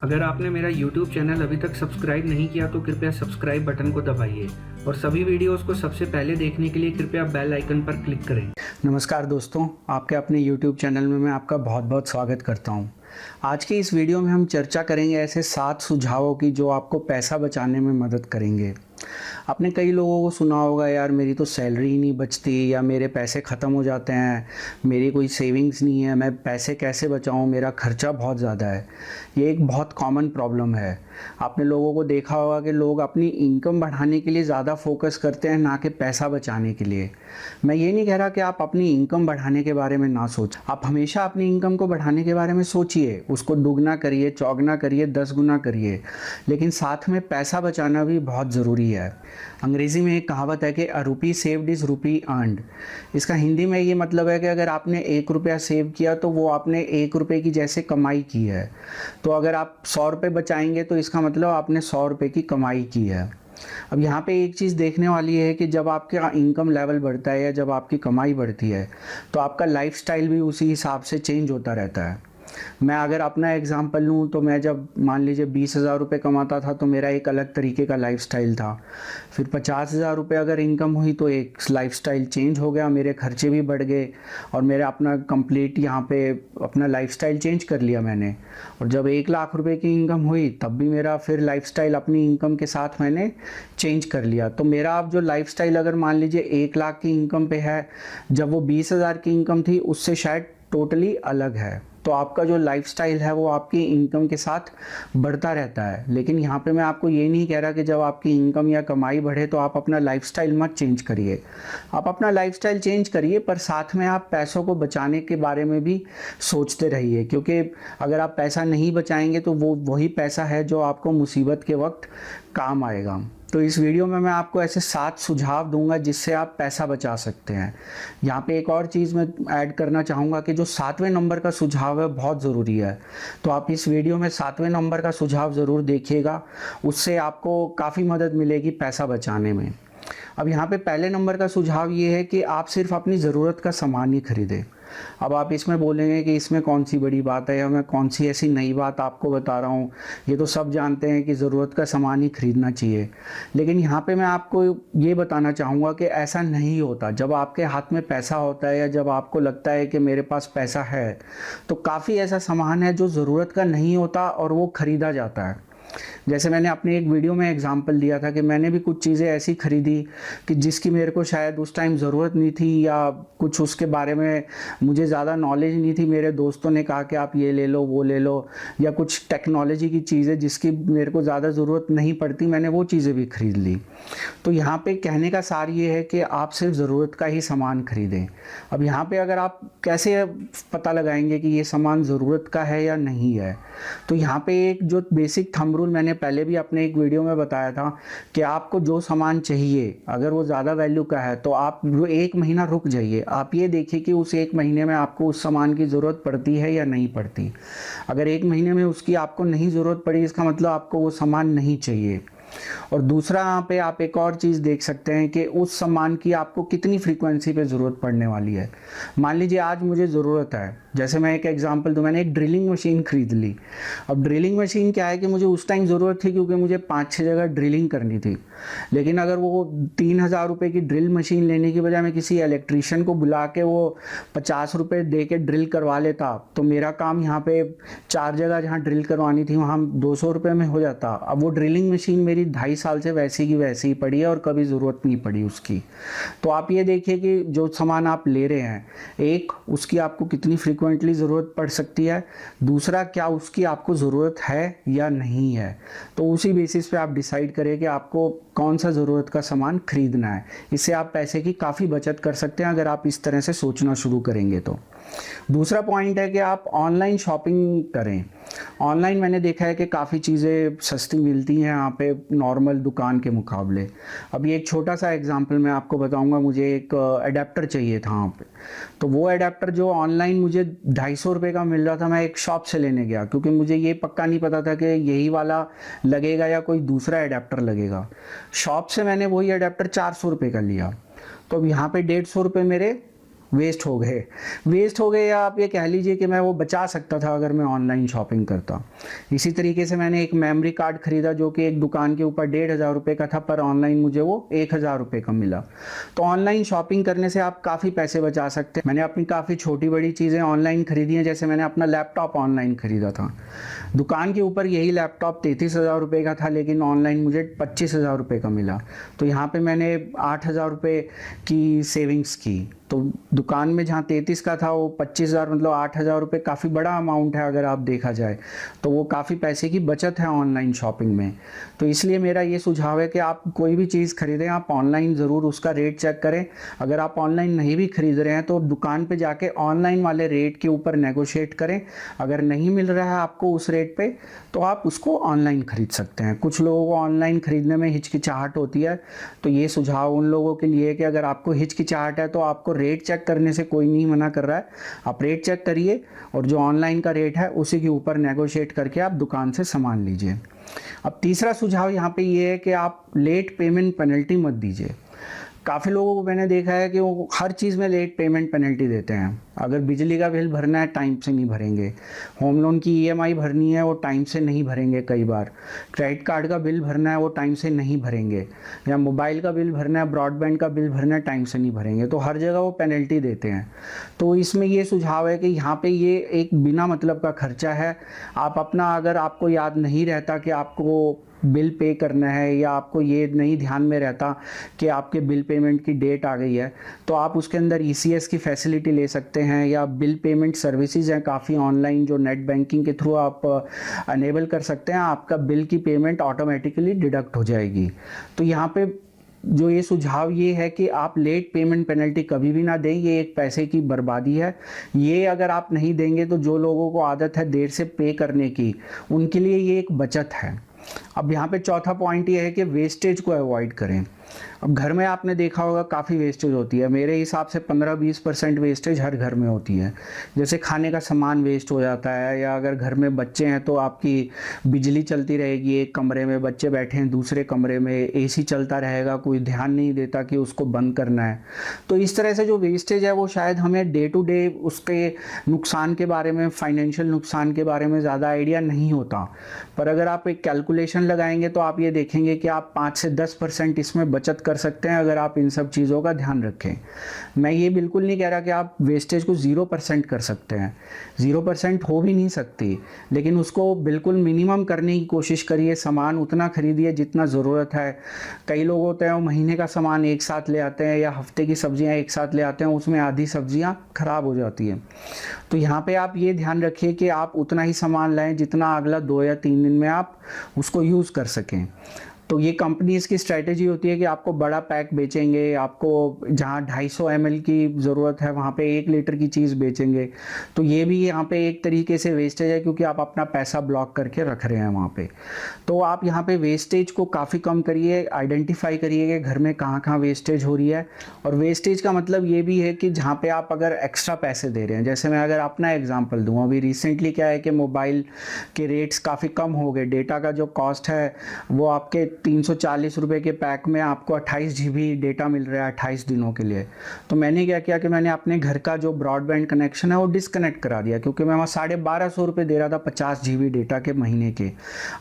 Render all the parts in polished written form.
अगर आपने मेरा YouTube चैनल अभी तक सब्सक्राइब नहीं किया तो कृपया सब्सक्राइब बटन को दबाइए और सभी वीडियोस को सबसे पहले देखने के लिए कृपया बेल आइकन पर क्लिक करें। नमस्कार दोस्तों, आपके अपने YouTube चैनल में मैं आपका बहुत बहुत स्वागत करता हूं। आज के इस वीडियो में हम चर्चा करेंगे ऐसे 7 सुझावों की जो आपको पैसा बचाने में मदद करेंगे। आपने कई लोगों को सुना होगा, यार मेरी तो सैलरी ही नहीं बचती, या मेरे पैसे ख़त्म हो जाते हैं, मेरी कोई सेविंग्स नहीं है, मैं पैसे कैसे बचाऊं, मेरा खर्चा बहुत ज़्यादा है। ये एक बहुत कॉमन प्रॉब्लम है। आपने लोगों को देखा होगा कि लोग अपनी इनकम बढ़ाने के लिए ज़्यादा फोकस करते हैं, ना कि पैसा बचाने के लिए। मैं ये नहीं कह रहा कि आप अपनी इनकम बढ़ाने के बारे में ना सोचें। आप हमेशा अपनी इनकम को बढ़ाने के बारे में सोचिए, उसको दुगना करिए, चौगुना करिए, 10 गुना करिए, लेकिन साथ में पैसा बचाना भी बहुत ज़रूरी है। अंग्रेज़ी में एक कहावत है कि अ रुपी सेव्ड इज़ रुपी अर्नड। इसका हिंदी में ये मतलब है कि अगर आपने 1 रुपया सेव किया तो वो आपने 1 रुपये की जैसे कमाई की है। तो अगर आप 100 रुपये बचाएंगे तो इसका मतलब आपने 100 रुपये की कमाई की है। अब यहाँ पे एक चीज़ देखने वाली है कि जब आपका इनकम लेवल बढ़ता है या जब आपकी कमाई बढ़ती है तो आपका लाइफस्टाइल भी उसी हिसाब से चेंज होता रहता है। मैं अगर अपना एग्जांपल लूँ तो मैं जब मान लीजिए 20,000 रुपये कमाता था तो मेरा एक अलग तरीके का लाइफस्टाइल था। फिर 50,000 रुपये अगर इनकम हुई तो एक लाइफस्टाइल चेंज हो गया, मेरे खर्चे भी बढ़ गए और मेरा अपना कंप्लीट यहाँ पे अपना लाइफस्टाइल चेंज कर लिया मैंने। और जब 1,00,000 रुपये की इनकम हुई तब भी मेरा फिर लाइफस्टाइल अपनी इनकम के साथ मैंने चेंज कर लिया। तो मेरा अब जो लाइफस्टाइल अगर मान लीजिए 1,00,000 की इनकम पे है, जब वो 20,000 की इनकम थी उससे शायद टोटली अलग है। तो आपका जो लाइफस्टाइल है वो आपकी इनकम के साथ बढ़ता रहता है। लेकिन यहाँ पे मैं आपको ये नहीं कह रहा कि जब आपकी इनकम या कमाई बढ़े तो आप अपना लाइफस्टाइल मत चेंज करिए। आप अपना लाइफस्टाइल चेंज करिए, पर साथ में आप पैसों को बचाने के बारे में भी सोचते रहिए, क्योंकि अगर आप पैसा नहीं बचाएंगे तो वो वही पैसा है जो आपको मुसीबत के वक्त काम आएगा। तो इस वीडियो में मैं आपको ऐसे 7 सुझाव दूंगा जिससे आप पैसा बचा सकते हैं। यहाँ पे एक और चीज़ मैं ऐड करना चाहूँगा कि जो 7वें नंबर का सुझाव है बहुत ज़रूरी है। तो आप इस वीडियो में 7वें नंबर का सुझाव ज़रूर देखिएगा, उससे आपको काफ़ी मदद मिलेगी पैसा बचाने में। अब यहाँ पे पहले नंबर का सुझाव ये है कि आप सिर्फ अपनी ज़रूरत का सामान ही खरीदें। अब आप इसमें बोलेंगे कि इसमें कौन सी बड़ी बात है या मैं कौन सी ऐसी नई बात आपको बता रहा हूँ, ये तो सब जानते हैं कि ज़रूरत का सामान ही खरीदना चाहिए। लेकिन यहाँ पे मैं आपको ये बताना चाहूँगा कि ऐसा नहीं होता। जब आपके हाथ में पैसा होता है या जब आपको लगता है कि मेरे पास पैसा है, तो काफ़ी ऐसा सामान है जो ज़रूरत का नहीं होता और वो ख़रीदा जाता है। जैसे मैंने अपने एक वीडियो में एग्जांपल दिया था कि मैंने भी कुछ चीज़ें ऐसी खरीदी कि जिसकी मेरे को शायद उस टाइम ज़रूरत नहीं थी, या कुछ उसके बारे में मुझे ज़्यादा नॉलेज नहीं थी। मेरे दोस्तों ने कहा कि आप ये ले लो, वो ले लो, या कुछ टेक्नोलॉजी की चीज़ें जिसकी मेरे को ज़्यादा ज़रूरत नहीं पड़ती, मैंने वो चीज़ें भी खरीद ली। तो यहाँ पे कहने का सार ये है कि आप सिर्फ ज़रूरत का ही सामान खरीदें। अब यहाँ पे अगर आप कैसे पता लगाएंगे कि ये सामान ज़रूरत का है या नहीं है, तो यहाँ पे एक जो बेसिक थंब रूल मैंने पहले भी अपने एक वीडियो में बताया था कि आपको जो सामान चाहिए अगर वो ज़्यादा वैल्यू का है तो आप वो 1 महीना रुक जाइए। आप ये देखिए कि उस 1 महीने में आपको उस सामान की ज़रूरत पड़ती है या नहीं पड़ती। अगर 1 महीने में उसकी आपको नहीं ज़रूरत पड़ी, इसका मतलब आपको वो सामान नहीं चाहिए। और दूसरा, यहाँ पे आप एक और चीज़ देख सकते हैं कि उस सामान की आपको कितनी फ्रीक्वेंसी पे ज़रूरत पड़ने वाली है। मान लीजिए आज मुझे ज़रूरत है, जैसे मैं एक एग्जांपल दूं, मैंने एक ड्रिलिंग मशीन खरीद ली। अब ड्रिलिंग मशीन क्या है कि मुझे उस टाइम ज़रूरत थी क्योंकि मुझे 5-6 जगह ड्रिलिंग करनी थी। लेकिन अगर वो 3,000 रुपये की ड्रिल मशीन लेने की बजाय मैं किसी इलेक्ट्रीशियन को बुला के वो 50 रुपये दे के ड्रिल करवा लेता तो मेरा काम यहाँ पे 4 जगह जहाँ ड्रिल करवानी थी वहाँ 200 रुपये में हो जाता। अब वो ड्रिलिंग मशीन मेरी 2.5 साल से वैसी की वैसी ही पड़ी है और कभी ज़रूरत नहीं पड़ी उसकी। तो आप ये देखिए कि जो सामान आप ले रहे हैं, एक उसकी आपको कितनी फ्रीक्वेंटली ज़रूरत पड़ सकती है, दूसरा क्या उसकी आपको ज़रूरत है या नहीं है। तो उसी बेसिस पे आप डिसाइड करें कि आपको कौन सा ज़रूरत का सामान खरीदना है। इससे आप पैसे की काफ़ी बचत कर सकते हैं अगर आप इस तरह से सोचना शुरू करेंगे तो। दूसरा पॉइंट है कि आप ऑनलाइन शॉपिंग करें। ऑनलाइन मैंने देखा है कि काफ़ी चीज़ें सस्ती मिलती हैं यहाँ पे नॉर्मल दुकान के मुकाबले। अभी एक छोटा सा एग्जांपल मैं आपको बताऊंगा। मुझे एक अडेप्टर चाहिए था वहाँ पे, तो वो अडेप्टर जो ऑनलाइन मुझे 250 रुपये का मिल रहा था, मैं एक शॉप से लेने गया क्योंकि मुझे ये पक्का नहीं पता था कि यही वाला लगेगा या कोई दूसरा अडेप्टर लगेगा। शॉप से मैंने वही अडेप्टर 400 रुपये का लिया। तो अब यहाँ पे 150 रुपये मेरे वेस्ट हो गए, या आप ये कह लीजिए कि मैं वो बचा सकता था अगर मैं ऑनलाइन शॉपिंग करता। इसी तरीके से मैंने एक मेमोरी कार्ड खरीदा जो कि एक दुकान के ऊपर 1,500 रुपये का था, पर ऑनलाइन मुझे वो 1,000 रुपये का मिला। तो ऑनलाइन शॉपिंग करने से आप काफ़ी पैसे बचा सकते हैं। मैंने अपनी काफ़ी छोटी बड़ी चीज़ें ऑनलाइन खरीदी हैं, जैसे मैंने अपना लैपटॉप ऑनलाइन खरीदा था। दुकान के ऊपर यही लैपटॉप 33,000 रुपये का था, लेकिन ऑनलाइन मुझे 25,000 रुपये का मिला। तो यहाँ पे मैंने 8,000 रुपये की सेविंग्स की। तो दुकान में जहाँ 33 का था वो 25,000, मतलब 8,000 रुपये काफ़ी बड़ा अमाउंट है अगर आप देखा जाए, तो वो काफ़ी पैसे की बचत है ऑनलाइन शॉपिंग में। तो इसलिए मेरा ये सुझाव है कि आप कोई भी चीज़ खरीदें, आप ऑनलाइन ज़रूर उसका रेट चेक करें। अगर आप ऑनलाइन नहीं भी खरीद रहे हैं तो दुकान पे जाके ऑनलाइन वाले रेट के ऊपर नेगोशिएट करें। अगर नहीं मिल रहा है आपको उस रेट पे तो आप उसको ऑनलाइन खरीद सकते हैं। कुछ लोगों को ऑनलाइन खरीदने में हिचकिचाहट होती है, तो ये सुझाव उन लोगों के लिए है कि अगर आपको हिचकिचाहट है तो आपको रेट चेक करने से कोई नहीं मना कर रहा है, आप रेट चेक करिए और जो ऑनलाइन का रेट है उसी के ऊपर नेगोशिएट करके आप दुकान से सामान लीजिए। अब तीसरा सुझाव यहाँ पे ये है कि आप लेट पेमेंट पेनल्टी मत दीजिए। काफ़ी लोगों को मैंने देखा है कि वो हर चीज़ में लेट पेमेंट पेनल्टी देते हैं। अगर बिजली का बिल भरना है टाइम से नहीं भरेंगे, होम लोन की ईएमआई भरनी है वो टाइम से नहीं भरेंगे, कई बार क्रेडिट कार्ड का बिल भरना है वो टाइम से नहीं भरेंगे, या मोबाइल का बिल भरना है, ब्रॉडबैंड का बिल भरना है, टाइम से नहीं भरेंगे। तो हर जगह वो पेनल्टी देते हैं। तो इसमें ये सुझाव है कि यहाँ पे ये एक बिना मतलब का खर्चा है। आप अपना, अगर आपको याद नहीं रहता कि आपको बिल पे करना है, या आपको ये नहीं ध्यान में रहता कि आपके बिल पेमेंट की डेट आ गई है, तो आप उसके अंदर ईसीएस की फैसिलिटी ले सकते हैं, या बिल पेमेंट सर्विसेज हैं काफ़ी ऑनलाइन जो नेट बैंकिंग के थ्रू आप अनेबल कर सकते हैं। आपका बिल की पेमेंट ऑटोमेटिकली डिडक्ट हो जाएगी। तो यहाँ पे जो ये सुझाव ये है कि आप लेट पेमेंट पेनल्टी कभी भी ना दें, ये एक पैसे की बर्बादी है। ये अगर आप नहीं देंगे तो जो लोगों को आदत है देर से पे करने की, उनके लिए ये एक बचत है। अब यहाँ पे चौथा पॉइंट ये है कि वेस्टेज को अवॉइड करें। अब घर में आपने देखा होगा काफ़ी वेस्टेज होती है। मेरे हिसाब से 15-20% वेस्टेज हर घर में होती है। जैसे खाने का सामान वेस्ट हो जाता है, या अगर घर में बच्चे हैं तो आपकी बिजली चलती रहेगी, एक कमरे में बच्चे बैठे हैं, दूसरे कमरे में एसी चलता रहेगा, कोई ध्यान नहीं देता कि उसको बंद करना है। तो इस तरह से जो वेस्टेज है वो शायद हमें डे टू डे उसके नुकसान के बारे में, फाइनेंशियल नुकसान के बारे में ज़्यादा आइडिया नहीं होता। पर अगर आप एक कैलकुलेशन लगाएंगे तो आप ये देखेंगे कि आप 5 से 10% इसमें बचत कर सकते हैं अगर आप इन सब चीज़ों का ध्यान रखें। मैं ये बिल्कुल नहीं कह रहा कि आप वेस्टेज को 0% कर सकते हैं, 0% हो भी नहीं सकती, लेकिन उसको बिल्कुल मिनिमम करने की कोशिश करिए। सामान उतना खरीदिए जितना ज़रूरत है। कई लोग होते हैं वो महीने का सामान एक साथ ले आते हैं, या हफ्ते की सब्जियां एक साथ ले आते हैं, उसमें आधी सब्जियां खराब हो जाती हैं। तो यहाँ पे आप ये ध्यान रखिए कि आप उतना ही सामान लाएं जितना अगला 2 या 3 दिन में आप उसको यूज़ कर सकें। तो ये कंपनीज़ की स्ट्रैटेजी होती है कि आपको बड़ा पैक बेचेंगे, आपको जहाँ 250 ml की ज़रूरत है वहाँ पे 1 लीटर की चीज़ बेचेंगे। तो ये भी यहाँ पे एक तरीके से वेस्टेज है, क्योंकि आप अपना पैसा ब्लॉक करके रख रहे हैं वहाँ पे। तो आप यहाँ पे वेस्टेज को काफ़ी कम करिए, आइडेंटिफाई करिए कि घर में कहाँ कहाँ वेस्टेज हो रही है। और वेस्टेज का मतलब ये भी है कि जहाँ पे आप अगर एक्स्ट्रा पैसे दे रहे हैं, जैसे मैं अगर अपना एग्जाम्पल दूँ, अभी रिसेंटली क्या है कि मोबाइल के रेट्स काफ़ी कम हो गए। डेटा का जो कॉस्ट है वो आपके 340 रुपये के पैक में आपको 28 GB डेटा मिल रहा है 28 दिनों के लिए। तो मैंने क्या किया कि मैंने अपने घर का जो ब्रॉडबैंड कनेक्शन है वो डिसकनेक्ट करा दिया, क्योंकि मैं वहाँ 1250 रुपये दे रहा था 50 GB डेटा के महीने के।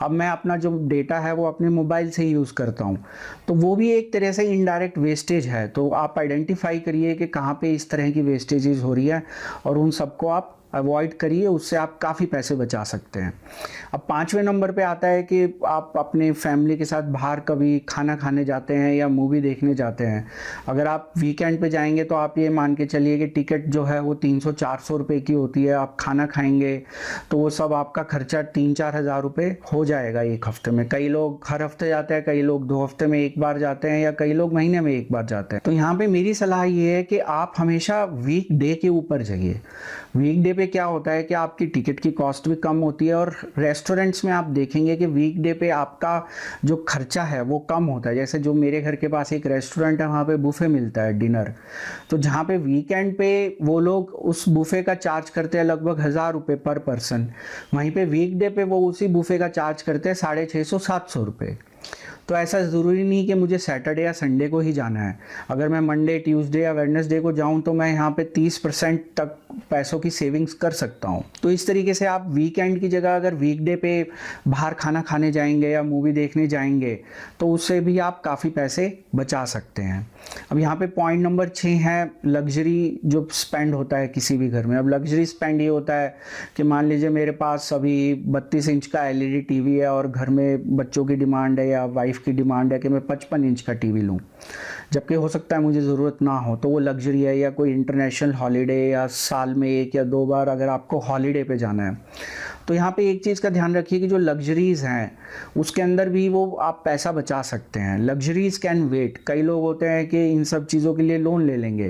अब मैं अपना जो डेटा है वो अपने मोबाइल से ही यूज़ करता हूँ। तो वो भी एक तरह से इनडायरेक्ट वेस्टेज है। तो आप आइडेंटिफाई करिए कि कहाँ पे इस तरह की वेस्टेजेस हो रही है और उन सबको आप अवॉइड करिए, उससे आप काफ़ी पैसे बचा सकते हैं। अब 5वें नंबर पे आता है कि आप अपने फैमिली के साथ बाहर कभी खाना खाने जाते हैं या मूवी देखने जाते हैं। अगर आप वीकेंड पे जाएंगे तो आप ये मान के चलिए कि टिकट जो है वो 300-400 रुपये की होती है। आप खाना खाएंगे तो वो सब आपका खर्चा 3-4 हज़ार रुपये हो जाएगा एक हफ्ते में। कई लोग हर हफ्ते जाते हैं, कई लोग 2 हफ्ते में एक बार जाते हैं, या कई लोग महीने में एक बार जाते हैं। तो यहाँ पर मेरी सलाह ये है कि आप हमेशा वीक डे के ऊपर जाइए। वीक डे पे क्या होता है कि आपकी टिकट की कॉस्ट भी कम होती है, और रेस्टोरेंट्स में आप देखेंगे कि वीक डे पे आपका जो खर्चा है वो कम होता है। जैसे जो मेरे घर के पास एक रेस्टोरेंट है, वहाँ पे बुफे मिलता है डिनर। तो जहाँ पे वीकेंड पे वो लोग उस बुफे का चार्ज करते हैं लगभग 1,000 रुपये पर पर्सन, वहीं पे वीक डे पे वो उसी बुफे का चार्ज करते हैं 650-700 रुपये। तो ऐसा ज़रूरी नहीं कि मुझे सैटरडे या संडे को ही जाना है। अगर मैं मंडे, ट्यूसडे या वेडनेसडे को जाऊं तो मैं यहाँ पे 30% तक पैसों की सेविंग्स कर सकता हूँ। तो इस तरीके से आप वीकेंड की जगह अगर वीकडे पे बाहर खाना खाने जाएंगे या मूवी देखने जाएंगे तो उससे भी आप काफ़ी पैसे बचा सकते हैं। अब यहाँ पे पॉइंट नंबर 6 है लग्जरी जो स्पेंड होता है किसी भी घर में। अब लग्जरी स्पेंड ये होता है कि मान लीजिए मेरे पास अभी 32 इंच का एलईडी टीवी है और घर में बच्चों की डिमांड है या वाइफ की डिमांड है कि मैं 55 इंच का टीवी लूँ, जबकि हो सकता है मुझे ज़रूरत ना हो। तो वो लग्जरी है। या कोई इंटरनेशनल हॉलीडे या साल में 1 या 2 बार अगर आपको हॉलीडे पे जाना है तो यहाँ पे एक चीज़ का ध्यान रखिए कि जो लग्जरीज़ हैं उसके अंदर भी वो आप पैसा बचा सकते हैं। Luxuries can wait. कई लोग होते हैं कि इन सब चीज़ों के लिए लोन ले लेंगे,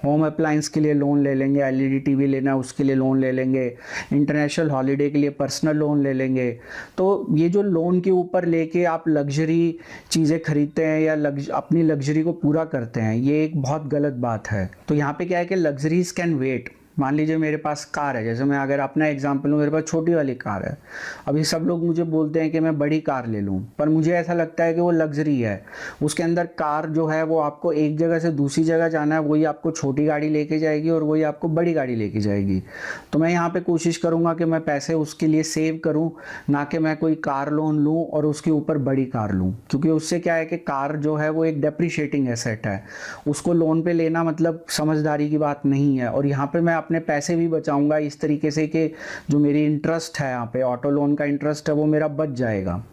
होम अप्लायंस के लिए लोन ले लेंगे, एलईडी टीवी लेना है उसके लिए लोन ले लेंगे, इंटरनेशनल हॉलीडे के लिए पर्सनल लोन ले लेंगे। तो ये जो लोन के ऊपर लेके आप लग्जरी चीज़ें खरीदते हैं या अपनी लग्जरी को पूरा करते हैं, ये एक बहुत गलत बात है। तो यहाँ पे क्या है कि लग्जरीज़ कैन वेट। मान लीजिए मेरे पास कार है, जैसे मैं अगर अपना एग्जांपल लूँ, मेरे पास छोटी वाली कार है। अभी सब लोग मुझे बोलते हैं कि मैं बड़ी कार ले लूँ, पर मुझे ऐसा लगता है कि वो लग्जरी है। उसके अंदर कार जो है वो आपको एक जगह से दूसरी जगह जाना है, वही आपको छोटी गाड़ी लेके जाएगी और वही आपको बड़ी गाड़ी लेके जाएगी। तो मैं यहाँ पे कोशिश करूँगा कि मैं पैसे उसके लिए सेव करूँ, ना कि मैं कोई कार लोन लूँ और उसके ऊपर बड़ी कार लूँ, क्योंकि उससे क्या है कि कार जो है वो एक डेप्रिशिएटिंग एसेट है, उसको लोन पे लेना मतलब समझदारी की बात नहीं है। और यहाँ पे मैं अपने पैसे भी बचाऊंगा इस तरीके से कि जो मेरी इंटरेस्ट है यहाँ पे ऑटो लोन का इंटरेस्ट है वो मेरा बच जाएगा।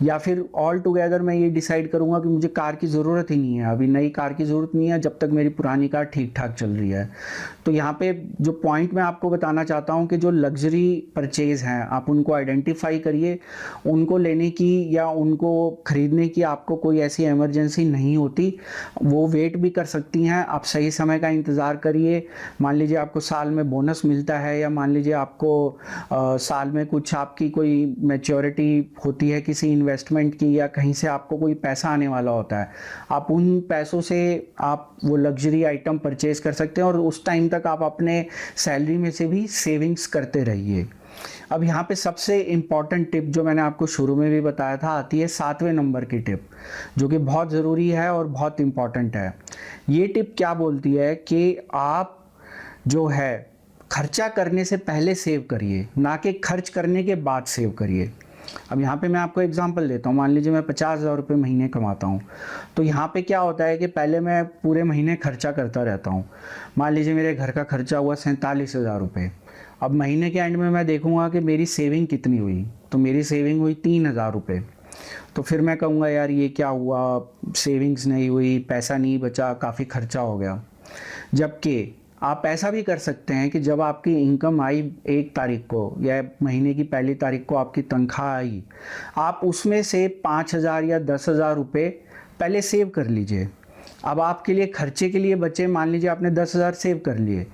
या फिर ऑल टुगेदर मैं ये डिसाइड करूंगा कि मुझे कार की ज़रूरत ही नहीं है, अभी नई कार की ज़रूरत नहीं है जब तक मेरी पुरानी कार ठीक ठाक चल रही है। तो यहाँ पे जो पॉइंट मैं आपको बताना चाहता हूँ कि जो लग्जरी परचेज़ हैं आप उनको आइडेंटिफाई करिए, उनको लेने की या उनको ख़रीदने की आपको कोई ऐसी इमरजेंसी नहीं होती, वो वेट भी कर सकती हैं। आप सही समय का इंतज़ार करिए। मान लीजिए आपको साल में बोनस मिलता है या मान लीजिए आपको साल में कुछ आपकी कोई मैच्योरिटी होती है किसी इन्वेस्टमेंट की या कहीं से आपको कोई पैसा आने वाला होता है, आप उन पैसों से आप वो लग्जरी आइटम परचेज कर सकते हैं और उस टाइम तक आप अपने सैलरी में से भी सेविंग्स करते रहिए। अब यहाँ पे सबसे इम्पॉर्टेंट टिप जो मैंने आपको शुरू में भी बताया था आती है 7वें नंबर की टिप, जो कि बहुत ज़रूरी है और बहुत इम्पॉर्टेंट है। ये टिप क्या बोलती है कि आप जो है खर्चा करने से पहले सेव करिए, ना कि खर्च करने के बाद सेव करिए। अब यहाँ पे मैं आपको एग्जांपल देता हूँ। मान लीजिए मैं 50,000 रुपये महीने कमाता हूँ, तो यहाँ पे क्या होता है कि पहले मैं पूरे महीने खर्चा करता रहता हूँ। मान लीजिए मेरे घर का खर्चा हुआ 47,000 रुपये। अब महीने के एंड में मैं देखूँगा कि मेरी सेविंग कितनी हुई, तो मेरी सेविंग हुई 3,000 रुपये। तो फिर मैं कहूँगा यार ये क्या हुआ, सेविंग्स नहीं हुई, पैसा नहीं बचा, काफ़ी खर्चा हो गया। जबकि आप ऐसा भी कर सकते हैं कि जब आपकी इनकम आई 1 तारीख को या महीने की पहली तारीख को आपकी तनख्वाह आई, आप उसमें से 5,000 या 10,000 रुपये पहले सेव कर लीजिए। अब आपके लिए खर्चे के लिए बचे, मान लीजिए आपने 10,000 सेव कर लिए,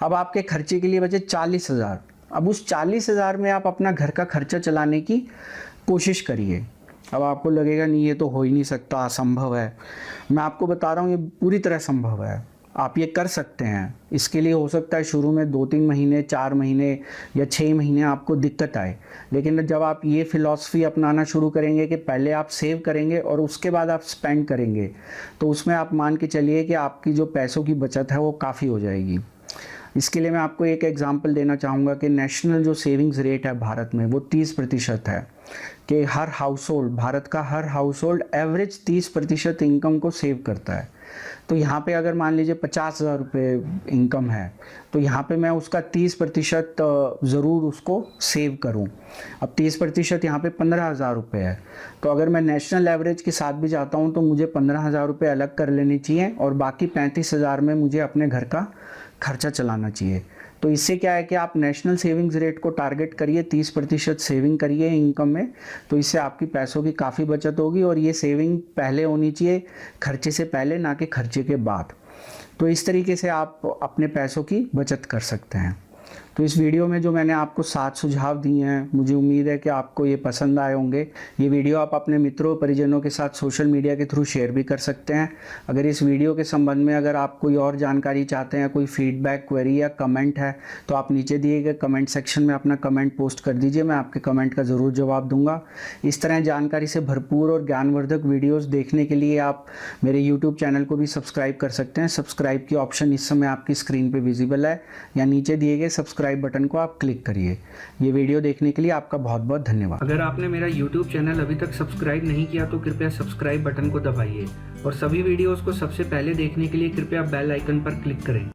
अब आपके खर्चे के लिए बचे 40,000। अब उस 40,000 में आप अपना घर का खर्चा चलाने की कोशिश करिए। अब आपको लगेगा नहीं ये तो हो ही नहीं सकता, असंभव है। मैं आपको बता रहा हूँ ये पूरी तरह संभव है, आप ये कर सकते हैं। इसके लिए हो सकता है शुरू में 2-3 महीने, 4 महीने या 6 महीने आपको दिक्कत आए, लेकिन जब आप ये फिलॉसफी अपनाना शुरू करेंगे कि पहले आप सेव करेंगे और उसके बाद आप स्पेंड करेंगे, तो उसमें आप मान के चलिए कि आपकी जो पैसों की बचत है वो काफ़ी हो जाएगी। इसके लिए मैं आपको एक एग्जांपल देना चाहूँगा कि नेशनल जो सेविंग्स रेट है भारत में वो 30% है, कि हर हाउसहोल्ड, भारत का हर हाउसहोल्ड एवरेज 30% इनकम को सेव करता है। तो यहाँ पे अगर मान लीजिए 50,000 रुपये इनकम है, तो यहाँ पे मैं उसका 30% ज़रूर उसको सेव करूँ। अब 30% यहाँ पे 15,000 रुपये है, तो अगर मैं नेशनल एवरेज के साथ भी जाता हूँ तो मुझे 15,000 रुपये अलग कर लेने चाहिए और बाकी 35,000 में मुझे अपने घर का खर्चा चलाना चाहिए। तो इससे क्या है कि आप नेशनल सेविंग्स रेट को टारगेट करिए, 30% सेविंग करिए इनकम में, तो इससे आपकी पैसों की काफ़ी बचत होगी। और ये सेविंग पहले होनी चाहिए, खर्चे से पहले, ना कि खर्चे के बाद। तो इस तरीके से आप अपने पैसों की बचत कर सकते हैं। तो इस वीडियो में जो मैंने आपको 7 सुझाव दिए हैं, मुझे उम्मीद है कि आपको ये पसंद आए होंगे। ये वीडियो आप अपने मित्रों परिजनों के साथ सोशल मीडिया के थ्रू शेयर भी कर सकते हैं। अगर इस वीडियो के संबंध में अगर आप कोई और जानकारी चाहते हैं, कोई फीडबैक, क्वेरी या कमेंट है, तो आप नीचे दिए गए कमेंट सेक्शन में अपना कमेंट पोस्ट कर दीजिए। मैं आपके कमेंट का ज़रूर जवाब दूंगा। इस तरह जानकारी से भरपूर और ज्ञानवर्धक वीडियोज़ देखने के लिए आप मेरे यूट्यूब चैनल को भी सब्सक्राइब कर सकते हैं। सब्सक्राइब की ऑप्शन इस समय आपकी स्क्रीन पे विजिबल है, या नीचे दिए गए सब्सक्राइब बटन को आप क्लिक करिए। ये वीडियो देखने के लिए आपका बहुत बहुत धन्यवाद। अगर आपने मेरा YouTube चैनल अभी तक सब्सक्राइब नहीं किया तो कृपया सब्सक्राइब बटन को दबाइए और सभी वीडियोस को सबसे पहले देखने के लिए कृपया बेल आइकन पर क्लिक करें।